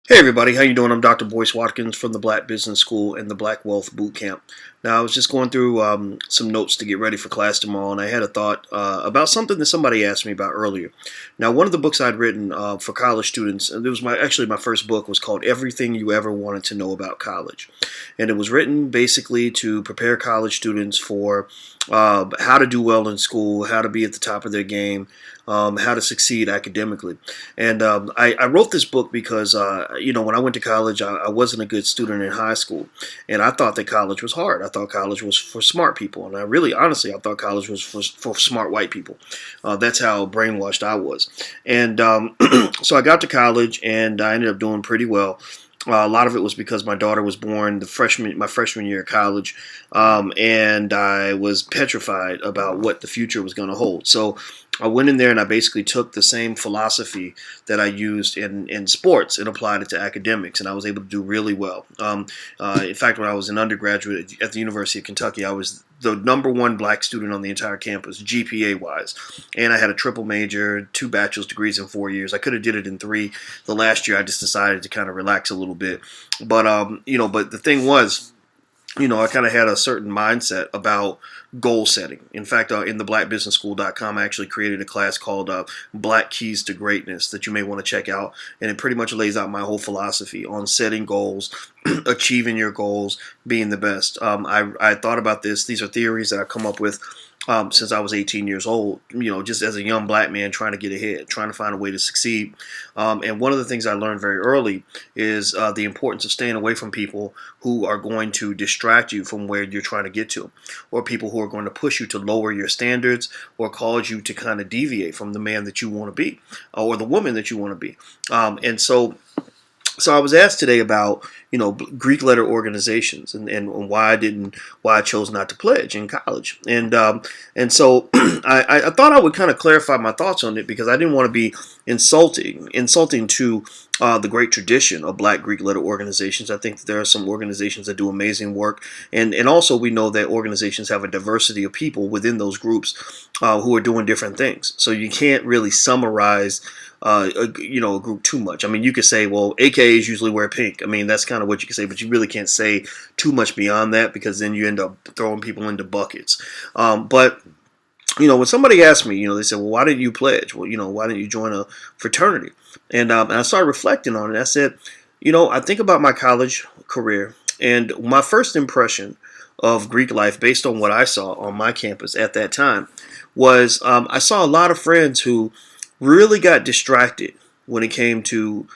Hey everybody, how you doing? I'm Dr. Boyce Watkins from the Black Business School and the Black Wealth Boot Camp. Now, I was just going through some notes to get ready for class tomorrow, and I had a thought about something that somebody asked me about earlier. Now, one of the books I'd written for college students, and it was my first book, was called Everything You Ever Wanted to Know About College, and it was written basically to prepare college students for how to do well in school, how to be at the top of their game, how to succeed academically. And I wrote this book because, when I went to college, I wasn't a good student in high school. And I thought that college was hard. I thought college was for smart people. And honestly, I thought college was for smart white people. That's how brainwashed I was. And so I got to college and I ended up doing pretty well. A lot of it was because my daughter was born my freshman year of college, and I was petrified about what the future was going to hold. So I went in there and I basically took the same philosophy that I used in sports and applied it to academics, and I was able to do really well. In fact, when I was an undergraduate at the University of Kentucky, I was the #1 black student on the entire campus, GPA wise, and I had a triple major, 2 bachelor's degrees in 4 years. I could have did it in 3. The last year, I just decided to kind of relax a little bit. But the thing was, I kind of had a certain mindset about goal setting. In fact, in the blackbusinessschool.com, I actually created a class called Black Keys to Greatness that you may want to check out. And it pretty much lays out my whole philosophy on setting goals, achieving your goals, being the best. I thought about this. These are theories that I've come up with since I was 18 years old, just as a young black man trying to get ahead, trying to find a way to succeed. And one of the things I learned very early is the importance of staying away from people who are going to distract you from where you're trying to get to, or people who are going to push you to lower your standards or cause you to kind of deviate from the man that you want to be or the woman that you want to be. So I was asked today about Greek letter organizations and why I chose not to pledge in college, and so I thought I would kind of clarify my thoughts on it because I didn't want to be insulting to the great tradition of Black Greek letter organizations. I think that there are some organizations that do amazing work, and also we know that organizations have a diversity of people within those groups who are doing different things. So you can't really summarize a group too much. I mean, you could say, well, AKAs usually wear pink. I mean, that's kind of what you can say, but you really can't say too much beyond that because then you end up throwing people into buckets. But when somebody asked me, they said, well, why didn't you pledge? Well, why didn't you join a fraternity? And I started reflecting on it. I said, I think about my college career and my first impression of Greek life based on what I saw on my campus at that time was I saw a lot of friends who really got distracted when it came to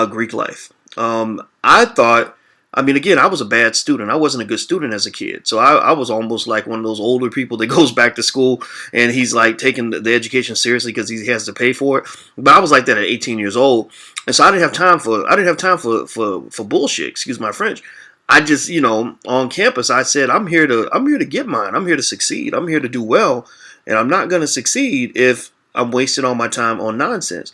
Greek life. I thought, again, I was a bad student. I wasn't a good student as a kid. So I was almost like one of those older people that goes back to school and he's like taking the education seriously because he has to pay for it. But I was like that at 18 years old. And so I didn't have time for bullshit, excuse my French. I just, on campus, I said, I'm here to get mine. I'm here to succeed. I'm here to do well. And I'm not going to succeed if I'm wasting all my time on nonsense.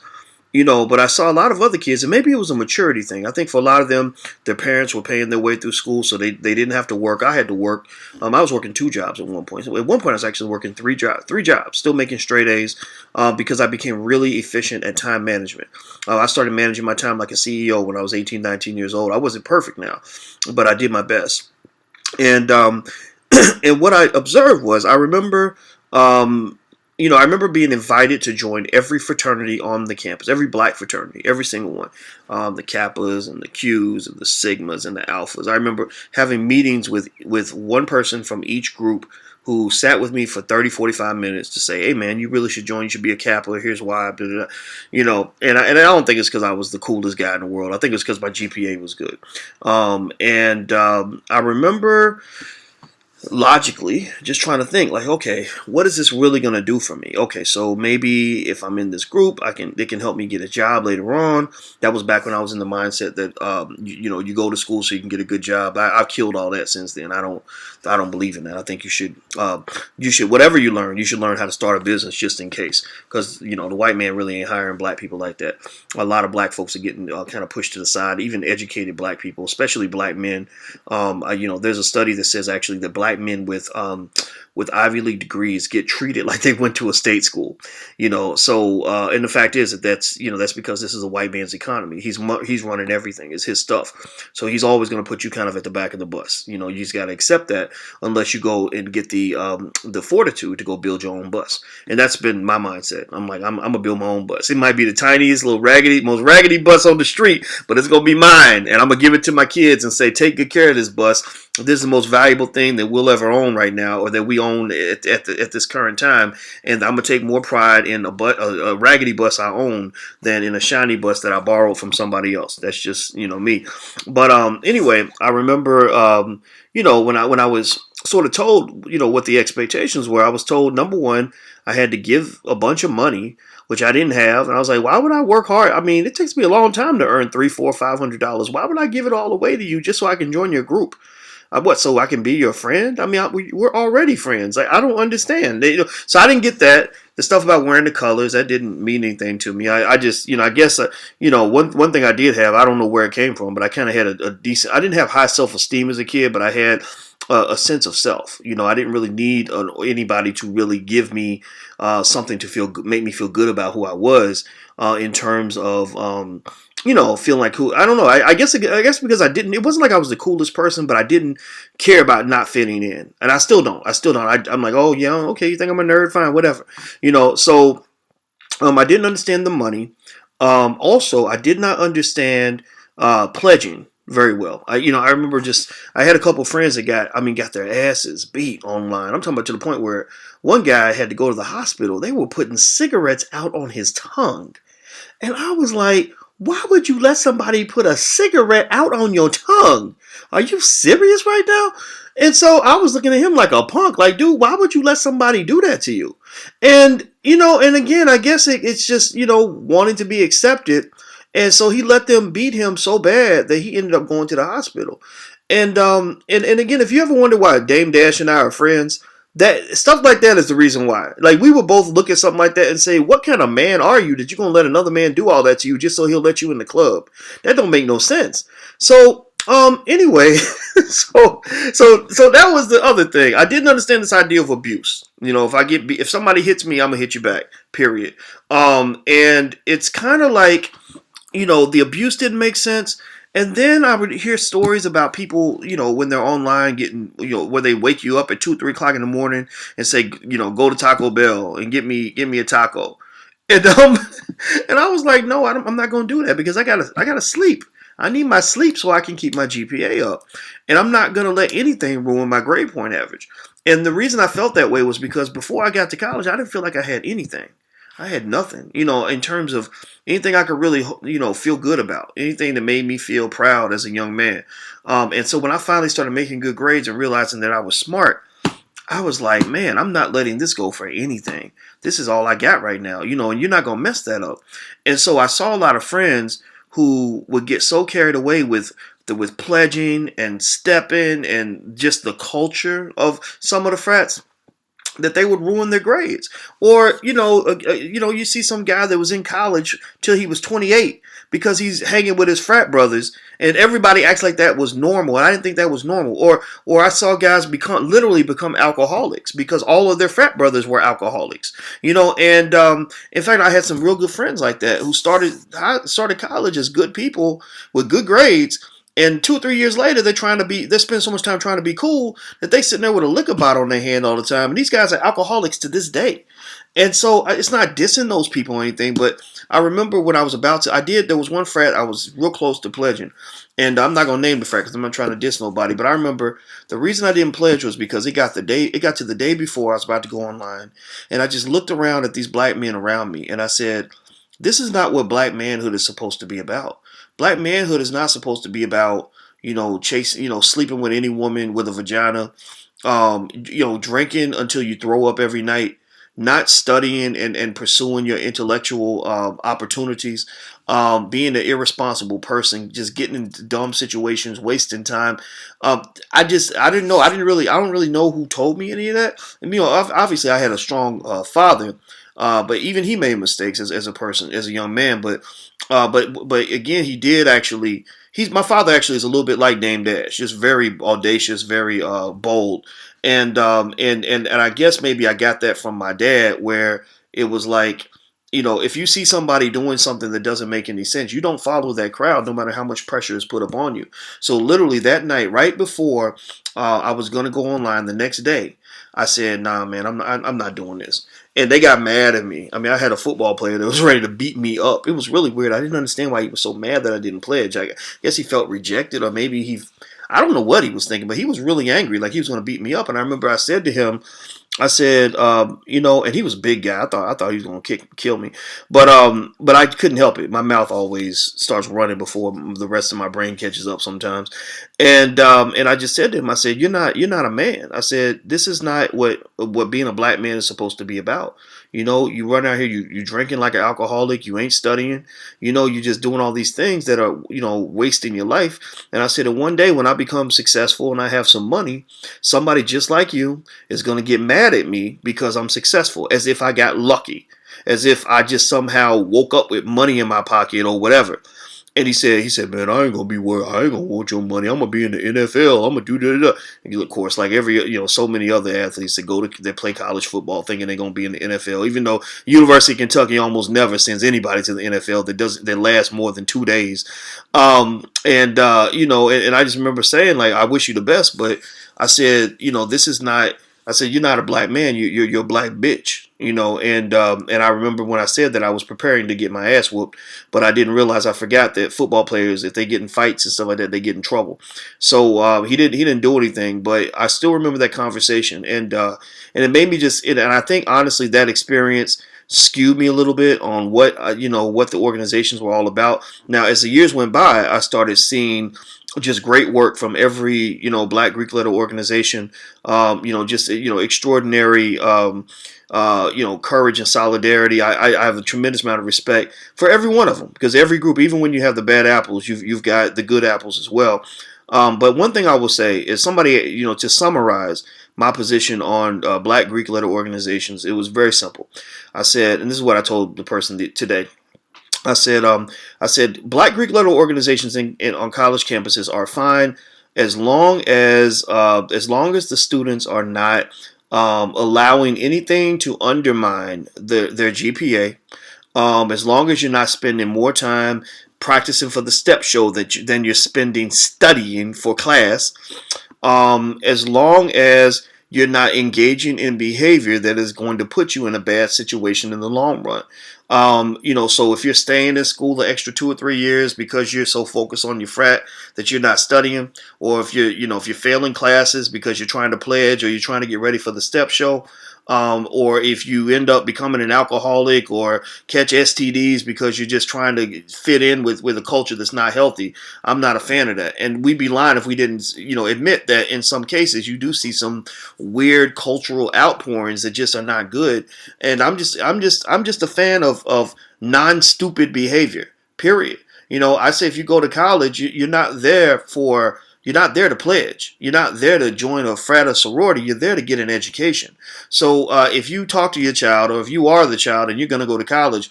But I saw a lot of other kids, and maybe it was a maturity thing. I think for a lot of them, their parents were paying their way through school, so they didn't have to work. I had to work. I was working 2 jobs at one point. So at one point, I was actually working 3 jobs, still making straight A's because I became really efficient at time management. I started managing my time like a CEO when I was 18, 19 years old. I wasn't perfect now, but I did my best. And and what I observed was I remember I remember being invited to join every fraternity on the campus, every black fraternity, every single one, the Kappas and the Qs and the Sigmas and the Alphas. I remember having meetings with one person from each group who sat with me for 30, 45 minutes to say, hey, man, you really should join. You should be a Kappa. Here's why. Blah, blah, blah. And I don't think it's because I was the coolest guy in the world. I think it's because my GPA was good. I remember logically just trying to think like, okay, what is this really going to do for me? Okay, so maybe if I'm in this group, it can help me get a job later on. That was back when I was in the mindset that you go to school so you can get a good job. I've killed all that since then. I don't believe in that. I think you should whatever you learn, you should learn how to start a business just in case, because the white man really ain't hiring black people like that. A lot of black folks are getting kind of pushed to the side. Even educated black people, especially black men. There's a study that says actually that black white men with Ivy League degrees get treated like they went to a state school, So and the fact is that that's because this is a white man's economy. He's running everything. It's his stuff, so he's always going to put you kind of at the back of the bus. You just got to accept that unless you go and get the fortitude to go build your own bus. And that's been my mindset. I'm like, I'm gonna build my own bus. It might be the tiniest little most raggedy bus on the street, but it's gonna be mine, and I'm gonna give it to my kids and say, take good care of this bus. This is the most valuable thing that we'll ever own right now, or that we own at this current time. And I'm gonna take more pride in a raggedy bus I own than in a shiny bus that I borrowed from somebody else. That's just me. But anyway, I remember when I was sort of told what the expectations were. I was told, number one, I had to give a bunch of money, which I didn't have, and I was like, why would I work hard? I mean, it takes me a long time to earn $300, $400, $500. Why would I give it all away to you just so I can join your group? So I can be your friend? I mean, we're already friends. Like, I don't understand. So I didn't get that. The stuff about wearing the colors, that didn't mean anything to me. I just, I guess, one thing I did have, I don't know where it came from, but I kind of had a decent, I didn't have high self-esteem as a kid, but I had a sense of self. I didn't really need anybody to really give me something to make me feel good about who I was in terms of feeling like who I don't know. I guess because I didn't. It wasn't like I was the coolest person, but I didn't care about not fitting in, and I still don't. I'm like, oh yeah, okay, you think I'm a nerd? Fine, whatever. So I didn't understand the money. Also, I did not understand pledging very well. I remember I had a couple friends that got their asses beat online. I'm talking about to the point where one guy had to go to the hospital. They were putting cigarettes out on his tongue. And I was like, why would you let somebody put a cigarette out on your tongue? Are you serious right now? And so I was looking at him like a punk. Like, dude, why would you let somebody do that to you? And, and again, I guess it's just, wanting to be accepted. And so he let them beat him so bad that he ended up going to the hospital. And again, if you ever wonder why Dame Dash and I are friends, that stuff like that is the reason why. Like, we would both look at something like that and say, what kind of man are you that you're going to let another man do all that to you just so he'll let you in the club? That don't make no sense. So, anyway, so that was the other thing. I didn't understand this idea of abuse. If somebody hits me, I'm going to hit you back, period. And it's kind of like, the abuse didn't make sense. And then I would hear stories about people, when they're online getting, where they wake you up at 2, 3 o'clock in the morning and say, go to Taco Bell and get me a taco. And and I was like, no, I'm not going to do that because I gotta sleep. I need my sleep so I can keep my GPA up. And I'm not going to let anything ruin my grade point average. And the reason I felt that way was because before I got to college, I didn't feel like I had anything. I had nothing, in terms of anything I could really, feel good about, anything that made me feel proud as a young man. And so when I finally started making good grades and realizing that I was smart, I was like, man, I'm not letting this go for anything. This is all I got right now, and you're not going to mess that up. And so I saw a lot of friends who would get so carried away with pledging and stepping and just the culture of some of the frats that they would ruin their grades. Or, you see some guy that was in college till he was 28 because he's hanging with his frat brothers and everybody acts like that was normal. And I didn't think that was normal. Or I saw guys literally become alcoholics because all of their frat brothers were alcoholics, and in fact, I had some real good friends like that who started college as good people with good grades. And 2 or 3 years later, they spend so much time trying to be cool that they sitting there with a liquor bottle in their hand all the time. And these guys are alcoholics to this day. And so it's not dissing those people or anything, but I remember when I was there was one frat I was real close to pledging. And I'm not going to name the frat because I'm not trying to diss nobody. But I remember the reason I didn't pledge was because it got to the day before I was about to go online. And I just looked around at these black men around me and I said, this is not what black manhood is supposed to be about. Black manhood is not supposed to be about, chasing, sleeping with any woman with a vagina, drinking until you throw up every night, not studying and pursuing your intellectual opportunities, being an irresponsible person, just getting into dumb situations, wasting time. I didn't know. I don't really know who told me any of that. And, obviously I had a strong father. But even he made mistakes as a person, as a young man. But again, he did actually. My father actually is a little bit like Dame Dash, just very audacious, very bold. And I guess maybe I got that from my dad, where it was like, if you see somebody doing something that doesn't make any sense, you don't follow that crowd, no matter how much pressure is put upon you. So literally that night, right before I was gonna go online the next day, I said, "Nah, man, I'm not doing this." And they got mad at me. I mean, I had a football player that was ready to beat me up. It was really weird. I didn't understand why he was so mad that I didn't pledge. I guess he felt rejected, or maybe I don't know what he was thinking, but he was really angry, like he was going to beat me up. And I remember I said to him, I said, and he was a big guy. I thought he was going to kill me, but I couldn't help it. My mouth always starts running before the rest of my brain catches up sometimes, and I just said to him, I said, you're not a man. I said, this is not what being a black man is supposed to be about. You run out here, you drinking like an alcoholic, you ain't studying, you're just doing all these things that are, wasting your life. And I said, and one day when I become successful and I have some money, somebody just like you is going to get mad at me because I'm successful, as if I got lucky, as if I just somehow woke up with money in my pocket or whatever. And he said, man, I ain't gonna be worried. I ain't gonna want your money. I'm gonna be in the NFL. I'm gonna do that. And of course, like so many other athletes that play college football, thinking they're gonna be in the NFL. Even though University of Kentucky almost never sends anybody to the NFL that lasts more than 2 days. And I just remember saying, like, I wish you the best, but I said, this is not. I said, you're not a black man. You're a black bitch. And I remember when I said that, I was preparing to get my ass whooped, but I didn't realize, I forgot that football players, if they get in fights and stuff like that, they get in trouble. So he didn't do anything, but I still remember that conversation, and it made me and I think honestly that experience skewed me a little bit on what the organizations were all about. Now, as the years went by, I started seeing just great work from every Black Greek letter organization. Just extraordinary courage and solidarity. I have a tremendous amount of respect for every one of them, because every group, even when you have the bad apples, you've got the good apples as well. But one thing I will say is, to summarize my position on Black Greek letter organizations, it was very simple. I said, and this is what I told the person today. I said, Black Greek letter organizations on college campuses are fine as long as the students are not allowing anything to undermine their GPA. As long as you're not spending more time practicing for the step show than you're spending studying for class. As long as you're not engaging in behavior that is going to put you in a bad situation in the long run. So if you're staying in school the extra 2 or 3 years because you're so focused on your frat that you're not studying, or if you're failing classes because you're trying to pledge, or you're trying to get ready for the step show, or if you end up becoming an alcoholic or catch STDs because you're just trying to fit in with a culture that's not healthy, I'm not a fan of that. And we'd be lying if we didn't, admit that in some cases you do see some weird cultural outpourings that just are not good. And I'm just a fan of non-stupid behavior. Period. I say, if you go to college, you're not there to pledge. You're not there to join a frat or sorority. You're there to get an education. So if you talk to your child, or if you are the child and you're going to go to college,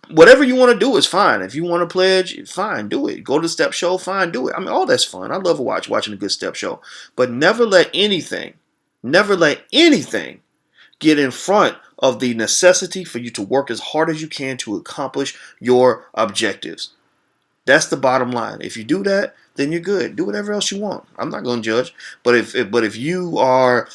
whatever you want to do is fine. If you want to pledge, fine, do it. Go to the step show, fine, do it. I mean, all that's fun. I love watching a good step show. But never let anything get in front of the necessity for you to work as hard as you can to accomplish your objectives. That's the bottom line. If you do that, then you're good. Do whatever else you want. I'm not going to judge. But if you are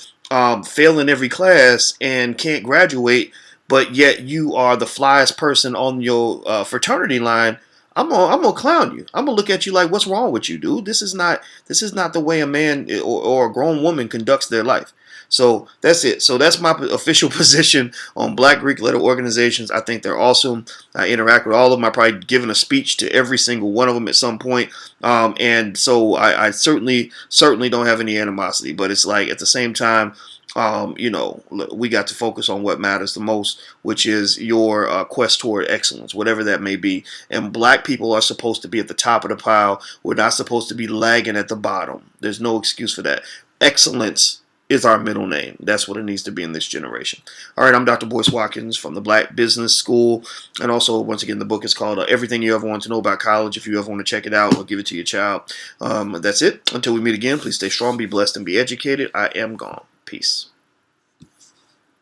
failing every class and can't graduate, but yet you are the flyest person on your fraternity line, I'm gonna clown you. I'm gonna look at you like, what's wrong with you, dude? This is not the way a man or a grown woman conducts their life. So that's it. So that's my official position on Black Greek letter organizations. I think they're awesome. I interact with all of them. I probably given a speech to every single one of them at some point. And so I certainly don't have any animosity. But it's like, at the same time, we got to focus on what matters the most, which is your quest toward excellence, whatever that may be. And black people are supposed to be at the top of the pile. We're not supposed to be lagging at the bottom. There's no excuse for that. Excellence is our middle name. That's what it needs to be in this generation. All right, I'm Dr. Boyce Watkins from the Black Business School. And also, once again, the book is called Everything You Ever Want to Know About College. If you ever want to check it out or give it to your child. That's it. Until we meet again, please stay strong, be blessed, and be educated. I am gone. Peace.